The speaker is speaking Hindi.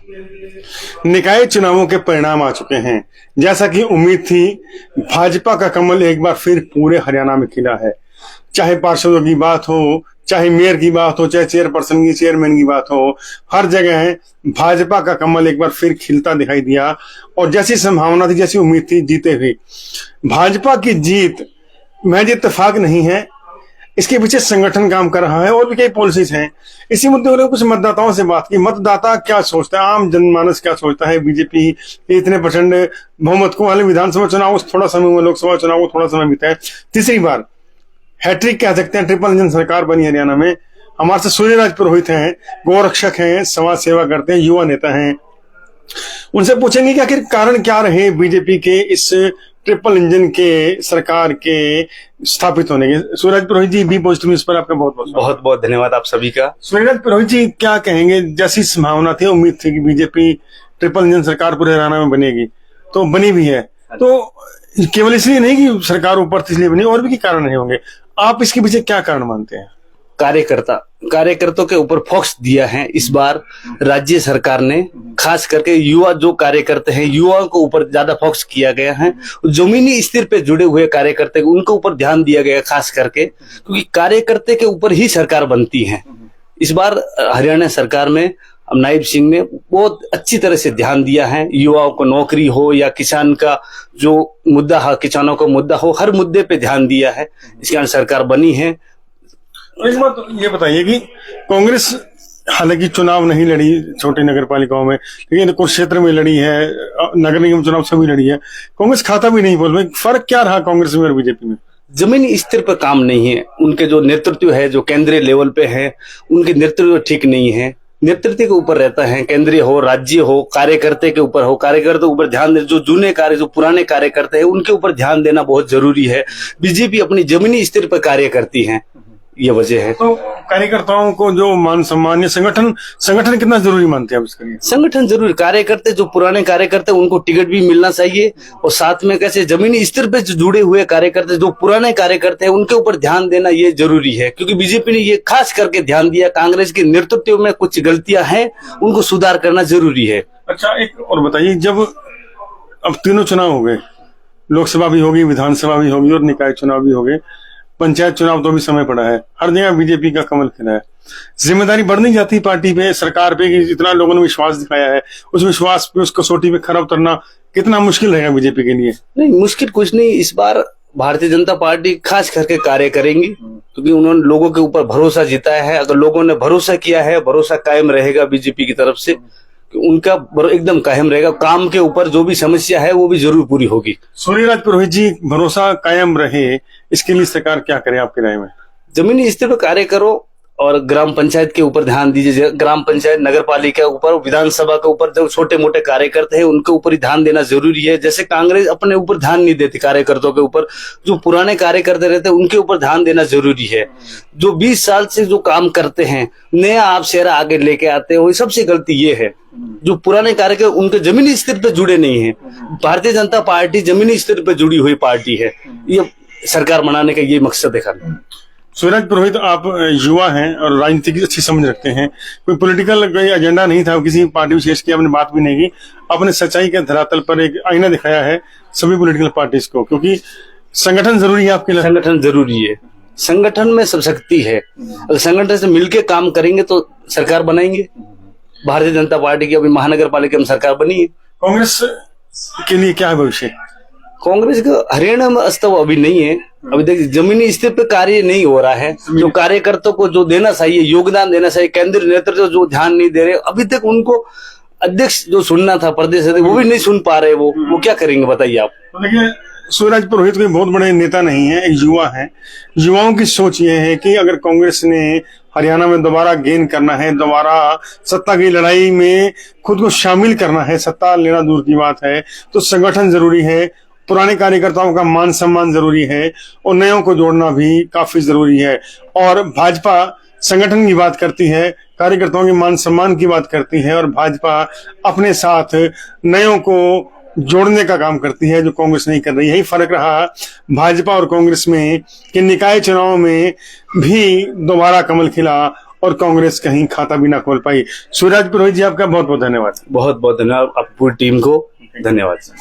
निकाय चुनावों के परिणाम आ चुके हैं। जैसा कि उम्मीद थी, भाजपा का कमल एक बार फिर पूरे हरियाणा में खिला है। चाहे पार्षदों की बात हो, चाहे मेयर की बात हो, चाहे चेयरपर्सन की, चेयरमैन की बात हो, हर जगह भाजपा का कमल एक बार फिर खिलता दिखाई दिया। और जैसी संभावना थी, जैसी उम्मीद थी, जीते हुए भाजपा की जीत महज इत्तेफाक नहीं है, इसके पीछे संगठन काम कर रहा है और भी कई पॉलिसीज हैं। इसी मुद्दे पर कुछ मतदाताओं से बात की। मतदाता क्या सोचता है, आम जनमानस क्या सोचता है? बीजेपी इतने प्रचंड बहुमत को, हालांकि विधानसभा चुनाव थोड़ा समय हुआ, लोकसभा चुनाव को थोड़ा समय बीता है, तीसरी बार हैट्रिक कह सकते हैं, ट्रिपल इंजन सरकार बनी हरियाणा में। हमारे से सूर्यराज पुरोहित हैं, गोरक्षक हैं, समाज सेवा करते हैं, युवा नेता हैं। उनसे पूछेंगे कि आखिर कारण क्या रहे बीजेपी के इस ट्रिपल इंजन के सरकार के स्थापित होने के। सूर्यराज पुरोहित जी, बी पॉजिटिव न्यूज पर आपका बहुत बहुत धन्यवाद आप सभी का। सूर्यराज पुरोहित जी, क्या कहेंगे? जैसी संभावना थी, उम्मीद थी कि बीजेपी ट्रिपल इंजन सरकार पूरे हरियाणा में बनेगी, तो बनी भी है। तो केवल इसलिए नहीं कि सरकार ऊपर थी इसलिए बनी, और भी कारण नहीं होंगे। आप इसके पीछे क्या कारण मानते हैं? कार्यकर्ताओं के ऊपर फोकस दिया है इस बार राज्य सरकार ने। खास करके युवा जो कार्यकर्ता हैं, युवाओं के ऊपर ज्यादा फोकस किया गया है। जमीनी स्तर पे जुड़े हुए कार्यकर्ता, उनके ऊपर ध्यान दिया गया खास करके, क्योंकि कार्यकर्ता के ऊपर ही सरकार बनती है। इस बार हरियाणा सरकार में नायब सिंह ने बहुत अच्छी तरह से ध्यान दिया है। युवाओं को नौकरी हो या किसान का जो मुद्दा है, किसानों का मुद्दा हो, हर मुद्दे पे ध्यान दिया है। इसके कारण सरकार बनी है। एक बात ये बताइए कि कांग्रेस हालांकि चुनाव नहीं लड़ी छोटी नगर पालिकाओं में, लेकिन कुछ क्षेत्र में लड़ी है, नगर निगम चुनाव सभी लड़ी है। कांग्रेस खाता भी नहीं बोल। फर्क क्या रहा कांग्रेस में और बीजेपी में? जमीनी स्तर पर काम नहीं है। उनके जो नेतृत्व है, जो केंद्रीय लेवल पे है, उनके नेतृत्व ठीक नहीं है। नेतृत्व के ऊपर रहता है, केंद्रीय हो, राज्य हो, कार्यकर्ता के ऊपर हो। कार्यकर्ता के ऊपर ध्यान दे, जो जूने कार्य, जो पुराने कार्यकर्ता है, उनके ऊपर ध्यान देना बहुत जरूरी है। बीजेपी अपनी जमीनी स्तर पर कार्य करती है, ये वजह है। तो कार्यकर्ताओं को जो मान सम्मान या संगठन कितना जरूरी मानते हैं आप इसके लिए? संगठन जरूरी। कार्यकर्ता जो पुराने कार्यकर्ता, उनको टिकट भी मिलना चाहिए। और साथ में कैसे जमीनी स्तर पे जो जुड़े हुए कार्यकर्ता, जो पुराने कार्यकर्ता है, उनके ऊपर ध्यान देना ये जरूरी है। क्योंकि बीजेपी ने ये खास करके ध्यान दिया, कांग्रेस के नेतृत्व में कुछ गलतियां हैं, उनको सुधार करना जरूरी है। अच्छा, एक और बताइए, जब अब तीनों चुनाव हो गए, लोकसभा भी होगी, विधानसभा भी होगी और निकाय चुनाव भी हो गए, पंचायत चुनाव तो भी समय पड़ा है, हर जगह बीजेपी का कमल खिला है। जिम्मेदारी बढ़ नहीं जाती पार्टी पे, सरकार पे, कि जितना लोगों ने विश्वास दिखाया है, उस विश्वास पे, उस कसौटी पे खरा उतरना कितना मुश्किल रहेगा बीजेपी के लिए? नहीं, मुश्किल कुछ नहीं। इस बार भारतीय जनता पार्टी खास करके कार्य करेंगी, क्योंकि उन्होंने लोगों के ऊपर भरोसा जिताया है। अगर लोगों ने भरोसा किया है, भरोसा कायम रहेगा बीजेपी की तरफ से, उनका एकदम कायम रहेगा। काम के ऊपर जो भी समस्या है वो भी जरूर पूरी होगी। सूर्यराज पुरोहित जी, भरोसा कायम रहे, इसके लिए सरकार क्या करे आपकी राय में? जमीनी स्तर पर कार्य करो और ग्राम पंचायत के ऊपर ध्यान दीजिए। ग्राम पंचायत, नगर पालिका के ऊपर, विधानसभा के ऊपर जो छोटे मोटे कार्यकर्ता है, उनके ऊपर ही ध्यान देना जरूरी है। जैसे कांग्रेस अपने ऊपर ध्यान नहीं देती कार्यकर्ताओं के ऊपर, जो पुराने कार्यकर्ता रहते हैं उनके ऊपर ध्यान देना जरूरी है। जो 20 साल से जो काम करते हैं, नया आप चेहरा आगे लेके आते हो, सबसे गलती ये है। जो पुराने कार्यकर्ता उनके जमीनी स्तर पर जुड़े नहीं है। भारतीय जनता पार्टी जमीनी स्तर पर जुड़ी हुई पार्टी है। ये सरकार बनाने का ये मकसद है। सूर्यराज पुरोहित, आप युवा हैं और राजनीति की अच्छी समझ रखते हैं। कोई पॉलिटिकल कोई एजेंडा नहीं था, किसी पार्टी विशेष की आपने बात भी नहीं की। आपने सच्चाई के धरातल पर एक आईना दिखाया है सभी पॉलिटिकल पार्टीज को, क्योंकि संगठन जरूरी है आपके लिए। संगठन जरूरी है, संगठन में सब शक्ति है। अगर संगठन से मिलकर काम करेंगे तो सरकार बनाएंगे। भारतीय जनता पार्टी की अभी महानगर पालिका में सरकार बनी है। कांग्रेस के लिए क्या है भविष्य? कांग्रेस का हरियाणा में अस्तव अभी नहीं है। अभी देखिए, जमीनी स्तर पे कार्य नहीं हो रहा है। जो कार्यकर्ताओं को जो देना चाहिए, योगदान देना चाहिए, केंद्रीय नेतृत्व जो ध्यान नहीं दे रहे, अभी तक उनको अध्यक्ष जो सुनना था, प्रदेश अध्यक्ष, वो भी नहीं सुन पा रहे। वो क्या करेंगे बताइए आप? तो देखिए, सूर्यराज पुरोहित कोई बहुत बड़े नेता नहीं है, एक युवा है। युवाओं की सोच ये है कि अगर कांग्रेस ने हरियाणा में दोबारा गेन करना है, दोबारा सत्ता की लड़ाई में खुद को शामिल करना है, सत्ता लेना दूर की बात है, तो संगठन जरूरी है, पुराने कार्यकर्ताओं का मान सम्मान जरूरी है और नयों को जोड़ना भी काफी जरूरी है। और भाजपा संगठन की बात करती है, कार्यकर्ताओं के मान सम्मान की बात करती है, और भाजपा अपने साथ नयों को जोड़ने का काम करती है, जो कांग्रेस नहीं कर रही। यही फर्क रहा भाजपा और कांग्रेस में कि निकाय चुनाव में भी दोबारा कमल खिला और कांग्रेस कहीं खाता भी ना खोल पाई। सूरज पुरोहित जी, आपका बहुत बहुत धन्यवाद। बहुत बहुत धन्यवाद आप पूरी टीम को, धन्यवाद सर।